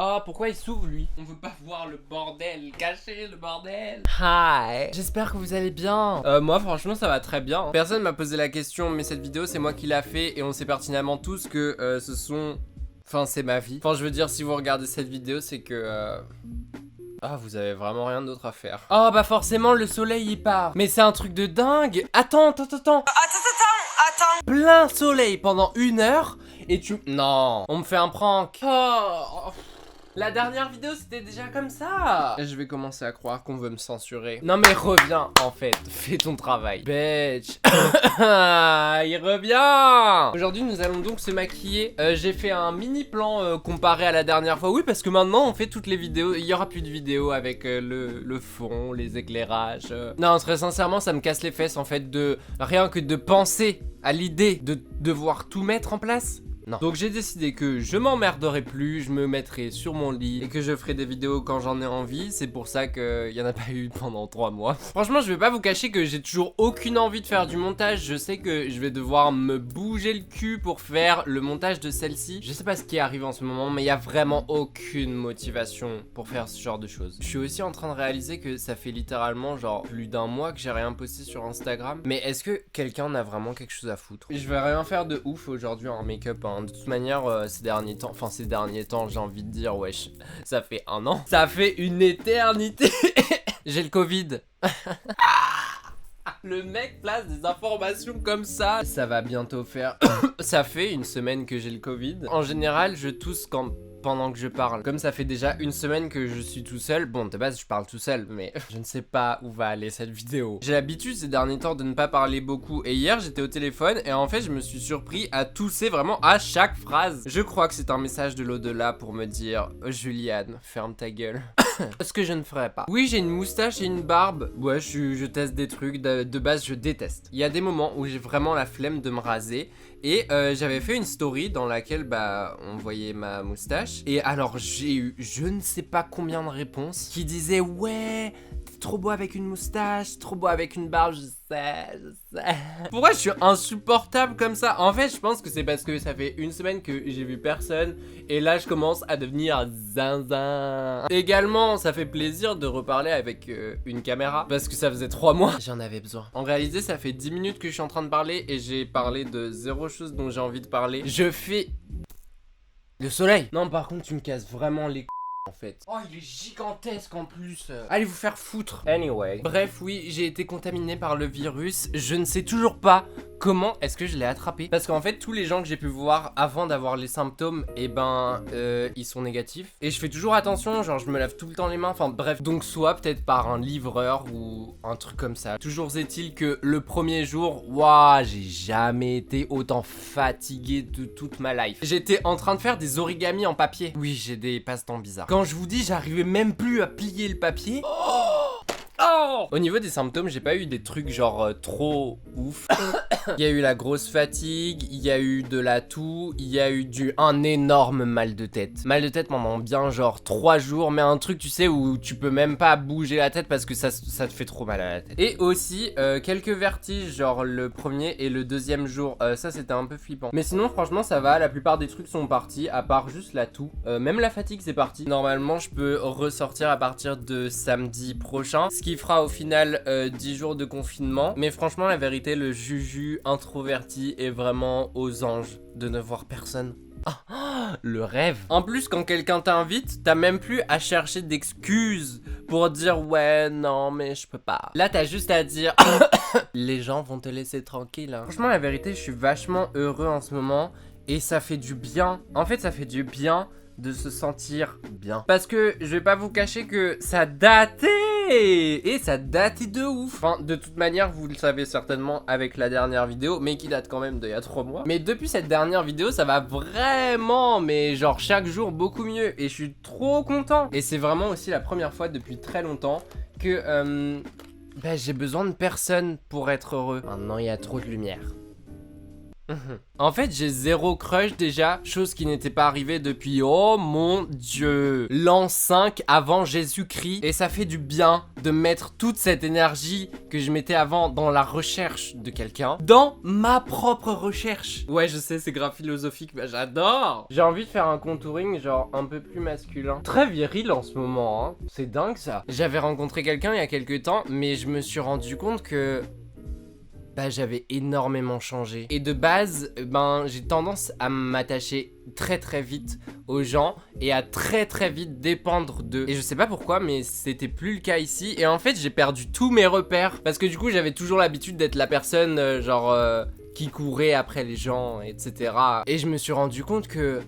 Oh, pourquoi il s'ouvre lui? On veut pas voir le bordel, cacher le bordel. Hi, j'espère que vous allez bien. Moi franchement ça va très bien. Personne m'a posé la question, mais cette vidéo c'est moi qui l'a fait et on sait pertinemment tous que ce sont... Enfin c'est ma vie. Enfin je veux dire si vous regardez cette vidéo c'est que... Ah, vous avez vraiment rien d'autre à faire. Oh, bah forcément, le soleil, il part. Mais c'est un truc de dingue. Attends. Plein soleil pendant 1 heure et tu... Non, on me fait un prank. Oh, la dernière vidéo, c'était déjà comme ça. Je vais commencer à croire qu'on veut me censurer. Non mais reviens, en fait. Fais ton travail. Bitch. Il revient. Aujourd'hui, nous allons donc se maquiller. J'ai fait un mini plan comparé à la dernière fois. Oui, parce que maintenant, on fait toutes les vidéos. Il y aura plus de vidéos avec le fond, les éclairages. Non, très sincèrement, ça me casse les fesses, en fait, de rien que de penser à l'idée de devoir tout mettre en place. Non. Donc j'ai décidé que je m'emmerderai plus, je me mettrai sur mon lit et que je ferai des vidéos quand j'en ai envie. C'est pour ça qu'il y en a pas eu pendant 3 mois. Franchement, je vais pas vous cacher que j'ai toujours aucune envie de faire du montage. Je sais que je vais devoir me bouger le cul pour faire le montage de celle-ci. Je sais pas ce qui arrive en ce moment, mais il y a vraiment aucune motivation pour faire ce genre de choses. Je suis aussi en train de réaliser que ça fait littéralement genre plus d'1 mois que j'ai rien posté sur Instagram. Mais est-ce que quelqu'un en a vraiment quelque chose à foutre? Je vais rien faire de ouf aujourd'hui en make-up, hein. De toute manière, ces derniers temps, j'ai envie de dire, wesh, ça fait 1 an. Ça fait une éternité. J'ai le Covid. Le mec place des informations comme ça. Ça va bientôt faire... Ça fait 1 semaine que j'ai le Covid. En général, je tousse pendant que je parle. Comme ça fait déjà 1 semaine que je suis tout seul. Bon, de base, je parle tout seul, mais je ne sais pas où va aller cette vidéo. J'ai l'habitude ces derniers temps de ne pas parler beaucoup. Et hier, j'étais au téléphone et en fait, je me suis surpris à tousser vraiment à chaque phrase. Je crois que c'est un message de l'au-delà pour me dire Juliane, ferme ta gueule. Ce que je ne ferais pas. Oui, j'ai une moustache et une barbe. Ouais, je teste des trucs. De base, je déteste. Il y a des moments où j'ai vraiment la flemme de me raser. Et j'avais fait une story dans laquelle on voyait ma moustache. Et alors j'ai eu je ne sais pas combien de réponses qui disaient ouais, t'es trop beau avec une moustache, trop beau avec une barbe, je sais. Pourquoi je suis insupportable comme ça? En fait je pense que c'est parce que ça fait 1 semaine que j'ai vu personne. Et là je commence à devenir zinzin. Également ça fait plaisir de reparler avec une caméra. Parce que ça faisait 3 mois. J'en avais besoin. En réalité ça fait 10 minutes que je suis en train de parler. Et j'ai parlé de 0 chose dont j'ai envie de parler. Je fais... Le soleil. Non par contre tu me casses vraiment les en fait. Oh il est gigantesque en plus. Allez vous faire foutre. Anyway. Bref oui j'ai été contaminé par le virus. Je ne sais toujours pas comment est-ce que je l'ai attrapé. Parce qu'en fait tous les gens que j'ai pu voir avant d'avoir les symptômes, ils sont négatifs. Et je fais toujours attention, genre je me lave tout le temps les mains. Enfin bref, donc soit peut-être par un livreur ou un truc comme ça. Toujours est-il que le premier jour, waouh, j'ai jamais été autant fatigué de toute ma life. J'étais en train de faire des origamis en papier. Oui j'ai des passe-temps bizarres. Quand je vous dis j'arrivais même plus à plier le papier. Oh, au niveau des symptômes, j'ai pas eu des trucs genre trop ouf. Il y a eu la grosse fatigue, il y a eu de la toux, il y a eu un énorme mal de tête. Mal de tête pendant bien genre 3 jours, mais un truc tu sais où tu peux même pas bouger la tête parce que ça te fait trop mal à la tête. Et aussi quelques vertiges genre le premier et le deuxième jour, ça c'était un peu flippant. Mais sinon franchement ça va, la plupart des trucs sont partis, à part juste la toux. Même la fatigue c'est parti. Normalement je peux ressortir à partir de samedi prochain, ce qui fera au final 10 jours de confinement. Mais franchement la vérité, le Juju introverti est vraiment aux anges de ne voir personne. Le rêve. En plus quand quelqu'un t'invite, t'as même plus à chercher d'excuses pour dire ouais non mais je peux pas. Là t'as juste à dire les gens vont te laisser tranquille hein. Franchement la vérité je suis vachement heureux en ce moment. Et ça fait du bien. En fait ça fait du bien de se sentir bien. Parce que je vais pas vous cacher que ça datait. Et ça datait de ouf. Enfin, de toute manière, vous le savez certainement avec la dernière vidéo, mais qui date quand même d'il y a 3 mois. Mais depuis cette dernière vidéo, ça va vraiment, mais genre chaque jour beaucoup mieux. Et je suis trop content. Et c'est vraiment aussi la première fois depuis très longtemps que j'ai besoin de personne pour être heureux. Maintenant, il y a trop de lumière. En fait, j'ai zéro crush déjà, chose qui n'était pas arrivée depuis, oh mon dieu, l'an 5 avant Jésus-Christ. Et ça fait du bien de mettre toute cette énergie que je mettais avant dans la recherche de quelqu'un, dans ma propre recherche. Ouais, je sais, c'est grave philosophique, mais j'adore. J'ai envie de faire un contouring genre un peu plus masculin. Très viril en ce moment, hein. C'est dingue ça. J'avais rencontré quelqu'un il y a quelques temps, mais je me suis rendu compte que... j'avais énormément changé. Et de base, j'ai tendance à m'attacher très vite aux gens et à très vite dépendre d'eux. Et je sais pas pourquoi, mais c'était plus le cas ici. Et en fait, j'ai perdu tous mes repères. Parce que du coup, j'avais toujours l'habitude d'être la personne, qui courait après les gens, etc. Et je me suis rendu compte que...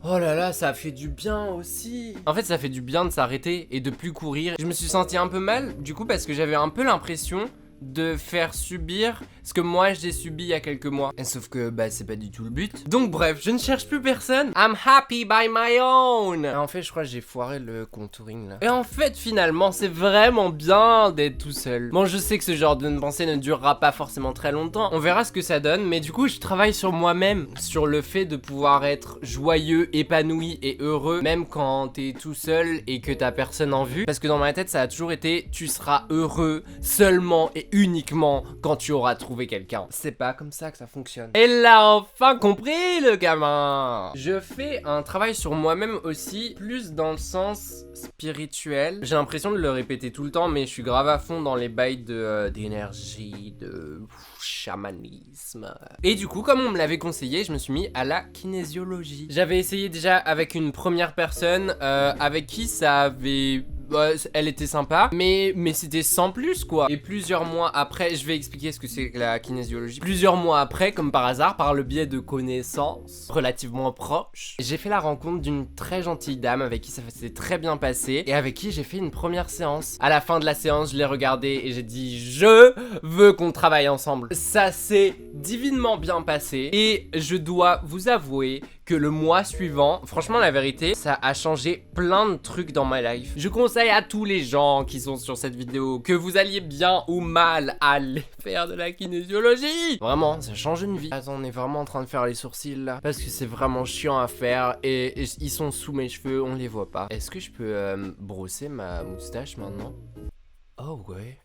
Oh là là, ça fait du bien aussi. En fait, ça fait du bien de s'arrêter et de plus courir. Je me suis senti un peu mal, du coup, parce que j'avais un peu l'impression de faire subir ce que moi j'ai subi il y a quelques mois. Et sauf que c'est pas du tout le but. Donc bref, je ne cherche plus personne. I'm happy by my own. Et en fait, je crois que j'ai foiré le contouring là. Et en fait, finalement, c'est vraiment bien d'être tout seul. Bon, je sais que ce genre de pensée ne durera pas forcément très longtemps. On verra ce que ça donne. Mais du coup, je travaille sur moi-même. Sur le fait de pouvoir être joyeux, épanoui et heureux. Même quand t'es tout seul et que t'as personne en vue. Parce que dans ma tête, ça a toujours été, tu seras heureux seulement et uniquement quand tu auras trouvé quelqu'un. C'est pas comme ça que ça fonctionne. Elle l'a enfin compris, le gamin. Je fais un travail sur moi-même aussi, plus dans le sens spirituel. J'ai l'impression de le répéter tout le temps, mais je suis grave à fond dans les bails d'énergie, de chamanisme. Et du coup, comme on me l'avait conseillé, je me suis mis à la kinésiologie. J'avais essayé déjà avec une première personne, avec qui ça avait... elle était sympa, mais c'était sans plus quoi. Et plusieurs mois après, je vais expliquer ce que c'est que la kinésiologie. Plusieurs mois après, comme par hasard, par le biais de connaissances relativement proches, j'ai fait la rencontre d'une très gentille dame avec qui ça s'est très bien passé et avec qui j'ai fait une première séance. À la fin de la séance, je l'ai regardée et j'ai dit je veux qu'on travaille ensemble. Ça s'est divinement bien passé et je dois vous avouer que le mois suivant, franchement la vérité, ça a changé plein de trucs dans ma life. Je conseille à tous les gens qui sont sur cette vidéo, que vous alliez bien ou mal, aller faire de la kinésiologie. Vraiment, ça change une vie. Attends, on est vraiment en train de faire les sourcils là, parce que c'est vraiment chiant à faire et ils sont sous mes cheveux, on les voit pas. Est-ce que je peux brosser ma moustache maintenant? Oh ouais,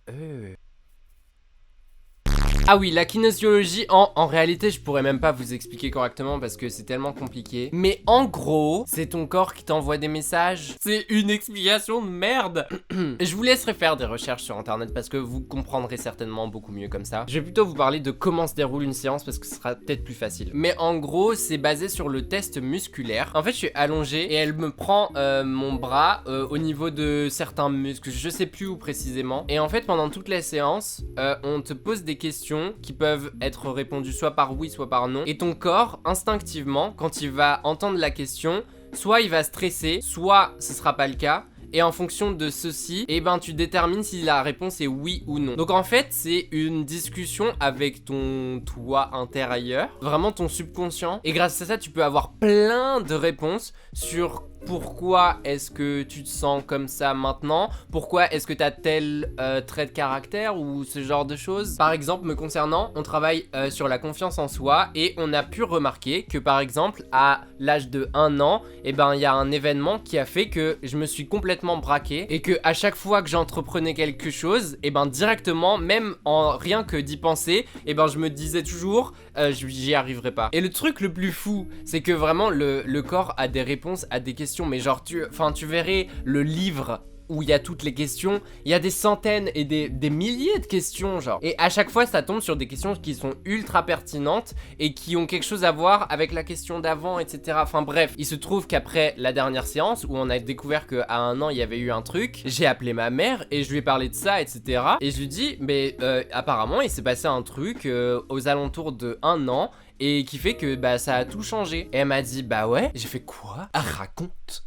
Ah oui, la kinésiologie, en réalité, je pourrais même pas vous expliquer correctement parce que c'est tellement compliqué. Mais en gros, c'est ton corps qui t'envoie des messages. C'est une explication de merde. Je vous laisserai faire des recherches sur internet parce que vous comprendrez certainement beaucoup mieux comme ça. Je vais plutôt vous parler de comment se déroule une séance parce que ce sera peut-être plus facile. Mais en gros, c'est basé sur le test musculaire. En fait, je suis allongé et elle me prend mon bras au niveau de certains muscles. Je sais plus où précisément. Et en fait, pendant toute la séance, on te pose des questions qui peuvent être répondues soit par oui, soit par non. Et ton corps, instinctivement, quand il va entendre la question, soit il va stresser, soit ce sera pas le cas. Et en fonction de ceci, tu détermines si la réponse est oui ou non. Donc en fait, c'est une discussion avec ton toi intérieur, vraiment ton subconscient. Et grâce à ça, tu peux avoir plein de réponses sur pourquoi est-ce que tu te sens comme ça maintenant, pourquoi est-ce que tu as tel trait de caractère ou ce genre de choses. Par exemple, me concernant, on travaille sur la confiance en soi et on a pu remarquer que par exemple, à l'âge de 1 an, il y a un événement qui a fait que je me suis complètement braqué et que à chaque fois que j'entreprenais quelque chose, directement, même en rien que d'y penser, je me disais toujours j'y arriverai pas. Et le truc le plus fou, c'est que vraiment le corps a des réponses à des questions, mais genre tu verrais le livre où il y a toutes les questions, il y a des centaines et des milliers de questions genre. Et à chaque fois ça tombe sur des questions qui sont ultra pertinentes et qui ont quelque chose à voir avec la question d'avant, etc. Enfin bref, il se trouve qu'après la dernière séance où on a découvert qu'à 1 an il y avait eu un truc, j'ai appelé ma mère et je lui ai parlé de ça, etc. Et je lui dis mais apparemment il s'est passé un truc aux alentours de 1 an et qui fait que ça a tout changé. Et elle m'a dit bah ouais. J'ai fait quoi? Ah, raconte.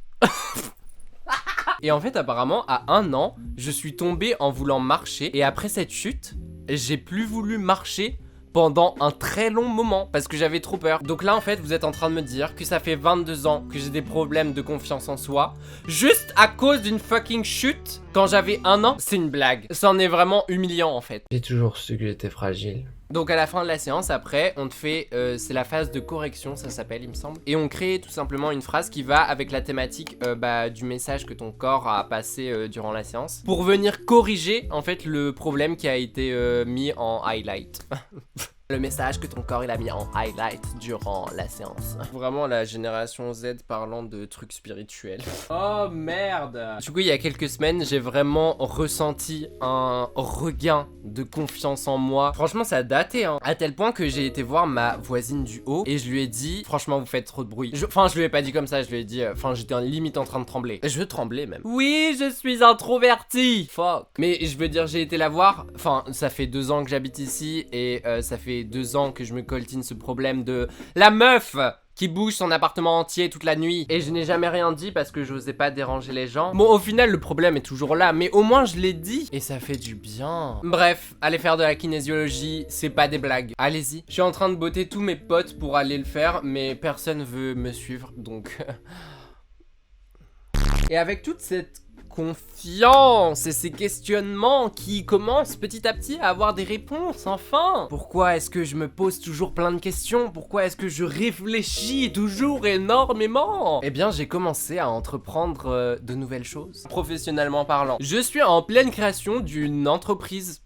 Et en fait apparemment à 1 an je suis tombé en voulant marcher et après cette chute j'ai plus voulu marcher pendant un très long moment parce que j'avais trop peur. Donc là en fait vous êtes en train de me dire que ça fait 22 ans que j'ai des problèmes de confiance en soi juste à cause d'une fucking chute quand j'avais 1 an. C'est une blague, c'en est vraiment humiliant en fait. J'ai toujours su que j'étais fragile. Donc à la fin de la séance, après, on te fait, c'est la phase de correction, ça s'appelle, il me semble. Et on crée tout simplement une phrase qui va avec la thématique du message que ton corps a passé durant la séance, pour venir corriger en fait le problème qui a été mis en highlight. Le message que ton corps il a mis en highlight durant la séance. Vraiment la génération Z parlant de trucs spirituels. Oh merde. Du coup il y a quelques semaines j'ai vraiment ressenti un regain de confiance en moi. Franchement ça a daté hein. À tel point que j'ai été voir ma voisine du haut et je lui ai dit franchement vous faites trop de bruit. Enfin je lui ai pas dit comme ça, je lui ai dit j'étais limite en train de trembler. Je tremblais même. Oui je suis introverti. Fuck. Mais je veux dire j'ai été la voir. Enfin ça fait 2 ans que j'habite ici et ça fait 2 ans que je me coltine ce problème de la meuf qui bouge son appartement entier toute la nuit. Et je n'ai jamais rien dit parce que j'osais pas déranger les gens. Bon, au final, le problème est toujours là, mais au moins je l'ai dit. Et ça fait du bien. Bref, allez faire de la kinésiologie, c'est pas des blagues. Allez-y. Je suis en train de botter tous mes potes pour aller le faire, mais personne veut me suivre, donc... Et avec toute cette confiance et ces questionnements qui commencent petit à petit à avoir des réponses, enfin. Pourquoi est-ce que je me pose toujours plein de questions? Pourquoi est-ce que je réfléchis toujours énormément? Eh bien, j'ai commencé à entreprendre de nouvelles choses, professionnellement parlant. Je suis en pleine création d'une entreprise.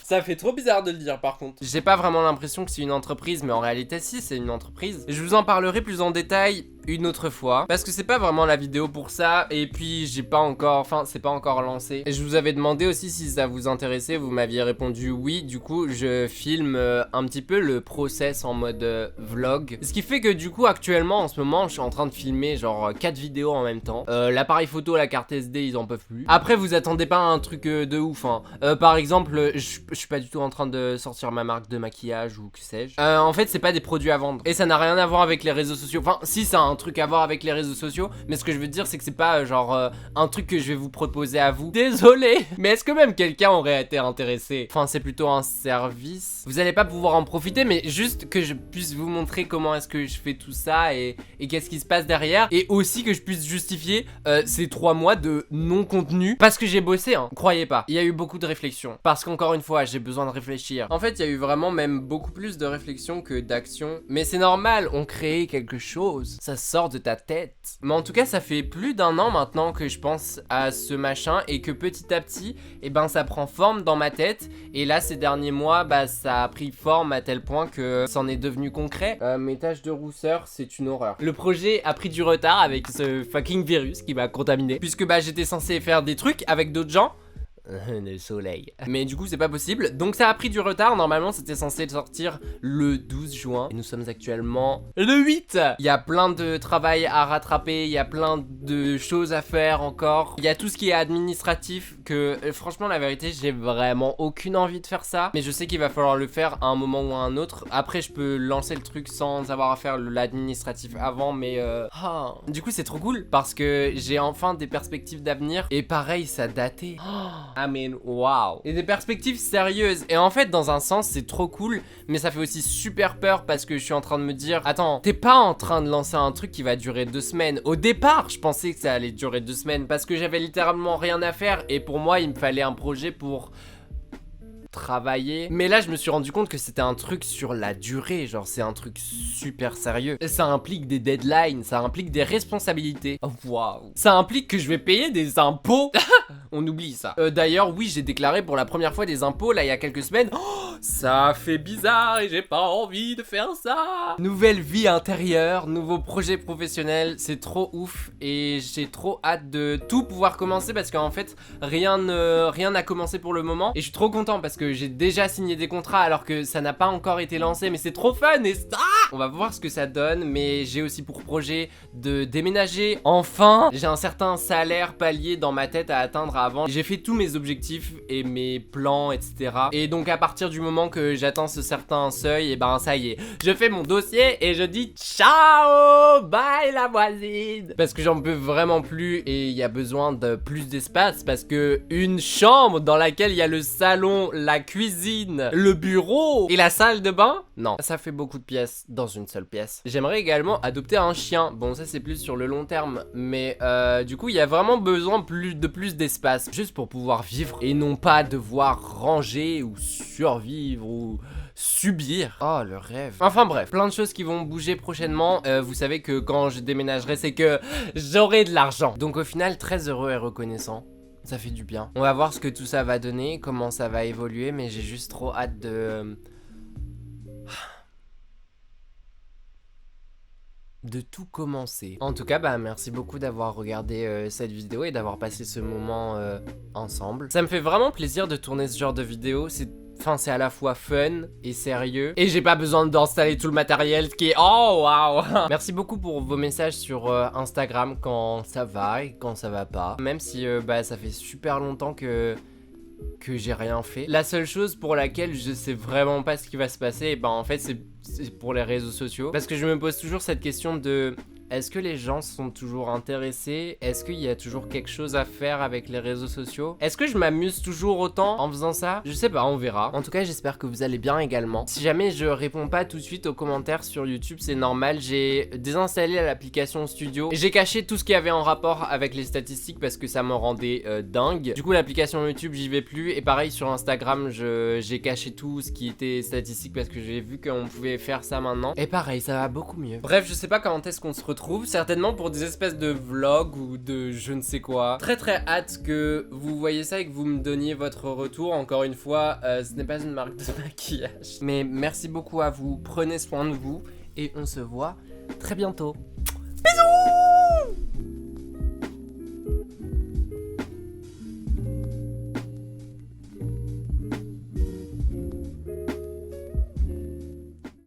Ça fait trop bizarre de le dire par contre. J'ai pas vraiment l'impression que c'est une entreprise, mais en réalité si, c'est une entreprise. Je vous en parlerai plus en détail une autre fois, parce que c'est pas vraiment la vidéo pour ça, et puis j'ai pas encore, enfin c'est pas encore lancé. Et je vous avais demandé aussi si ça vous intéressait, vous m'aviez répondu oui, du coup je filme un petit peu le process en mode vlog. Ce qui fait que du coup actuellement en ce moment je suis en train de filmer genre 4 vidéos en même temps. L'appareil photo, la carte SD ils en peuvent plus. Après vous attendez pas à un truc de ouf hein. Par exemple je suis pas du tout en train de sortir ma marque de maquillage ou que sais-je. En fait c'est pas des produits à vendre, et ça n'a rien à voir avec les réseaux sociaux. Enfin si ça a un truc à voir avec les réseaux sociaux, mais ce que je veux dire c'est que c'est pas genre un truc que je vais vous proposer à vous. Désolé, mais est-ce que même quelqu'un aurait été intéressé? Enfin c'est plutôt un service. Vous allez pas pouvoir en profiter, mais juste que je puisse vous montrer comment est-ce que je fais tout ça et qu'est-ce qui se passe derrière, et aussi que je puisse justifier ces 3 mois de non-contenu, parce que j'ai bossé hein, croyez pas. Il y a eu beaucoup de réflexion, parce qu'encore une fois j'ai besoin de réfléchir. En fait il y a eu vraiment même beaucoup plus de réflexion que d'action, mais c'est normal, on crée quelque chose, ça sort de ta tête. Mais en tout cas ça fait plus d'1 an maintenant que je pense à ce machin, et que petit à petit et ben ça prend forme dans ma tête, et là ces derniers mois bah ça a pris forme à tel point que c'en est devenu concret. Mes taches de rousseur c'est une horreur. Le projet a pris du retard avec ce fucking virus qui m'a contaminé, puisque bah j'étais censé faire des trucs avec d'autres gens. Le soleil. Mais du coup c'est pas possible, donc ça a pris du retard. Normalement c'était censé sortir le 12 juin et nous sommes actuellement le 8. Il y a plein de travail à rattraper, il y a plein de choses à faire encore. Il y a tout ce qui est administratif que franchement la vérité j'ai vraiment aucune envie de faire ça, mais je sais qu'il va falloir le faire à un moment ou à un autre. Après je peux lancer le truc sans avoir à faire l'administratif avant, mais du coup c'est trop cool parce que j'ai enfin des perspectives d'avenir, et pareil ça datait. I mean, wow. Et des perspectives sérieuses. Et en fait, dans un sens, c'est trop cool, mais ça fait aussi super peur parce que je suis en train de me dire, attends, t'es pas en train de lancer un truc qui va durer 2 semaines. Au départ, je pensais que ça allait durer 2 semaines parce que j'avais littéralement rien à faire, et pour moi, il me fallait un projet pour travailler. Mais là je me suis rendu compte que c'était un truc sur la durée, genre c'est un truc super sérieux. Ça implique des deadlines, ça implique des responsabilités. Oh, waouh. Ça implique que je vais payer des impôts. On oublie ça. D'ailleurs oui j'ai déclaré pour la première fois des impôts là il y a quelques semaines. Oh, ça fait bizarre et j'ai pas envie de faire ça. Nouvelle vie intérieure, nouveau projet professionnel, c'est trop ouf et j'ai trop hâte de tout pouvoir commencer, parce qu'en fait rien n'a commencé pour le moment, et je suis trop content parce que j'ai déjà signé des contrats alors que ça n'a pas encore été lancé, mais c'est trop fun. Et ça, on va voir ce que ça donne, mais j'ai aussi pour projet de déménager. Enfin, j'ai un certain salaire palier dans ma tête à atteindre avant. J'ai fait tous mes objectifs et mes plans, etc. Et donc à partir du moment que j'atteins ce certain seuil, et ben ça y est, je fais mon dossier et je dis ciao, bye la voisine, parce que j'en peux vraiment plus et il y a besoin de plus d'espace, parce que une chambre dans laquelle il y a le salon, la cuisine, le bureau et la salle de bain, non, ça fait beaucoup de pièces dans une seule pièce. J'aimerais également adopter un chien. Bon ça c'est plus sur le long terme, mais du coup il y a vraiment besoin de plus d'espace, juste pour pouvoir vivre et non pas devoir ranger ou survivre ou subir. Oh, le rêve. Enfin bref, plein de choses qui vont bouger prochainement. Vous savez que quand je déménagerai, c'est que j'aurai de l'argent. Donc au final, très heureux et reconnaissant. Ça fait du bien. On va voir ce que tout ça va donner, comment ça va évoluer, mais j'ai juste trop hâte de tout commencer. En tout cas, bah merci beaucoup d'avoir regardé cette vidéo et d'avoir passé ce moment ensemble. Ça me fait vraiment plaisir de tourner ce genre de vidéo. C'est à la fois fun et sérieux. Et j'ai pas besoin d'installer tout le matériel qui est... Oh, waouh. Merci beaucoup pour vos messages sur Instagram quand ça va et quand ça va pas. Même si bah, ça fait super longtemps que j'ai rien fait. La seule chose pour laquelle je sais vraiment pas ce qui va se passer, et ben en fait c'est pour les réseaux sociaux. Parce que je me pose toujours cette question de... Est-ce que les gens sont toujours intéressés? Est-ce qu'il y a toujours quelque chose à faire avec les réseaux sociaux? Est-ce que je m'amuse toujours autant en faisant ça? Je sais pas, on verra. En tout cas, j'espère que vous allez bien également. Si jamais je réponds pas tout de suite aux commentaires sur YouTube, c'est normal. J'ai désinstallé l'application Studio. J'ai caché tout ce qui avait en rapport avec les statistiques parce que ça me rendait dingue. Du coup, l'application YouTube, j'y vais plus. Et pareil, sur Instagram, j'ai caché tout ce qui était statistique parce que j'ai vu qu'on pouvait faire ça maintenant. Et pareil, ça va beaucoup mieux. Bref, je sais pas quand est-ce qu'on se retrouve, certainement pour des espèces de vlogs ou de je ne sais quoi. Très hâte que vous voyez ça et que vous me donniez votre retour. Encore une fois, ce n'est pas une marque de maquillage. Mais merci beaucoup à vous, prenez soin de vous et on se voit très bientôt. Bisous.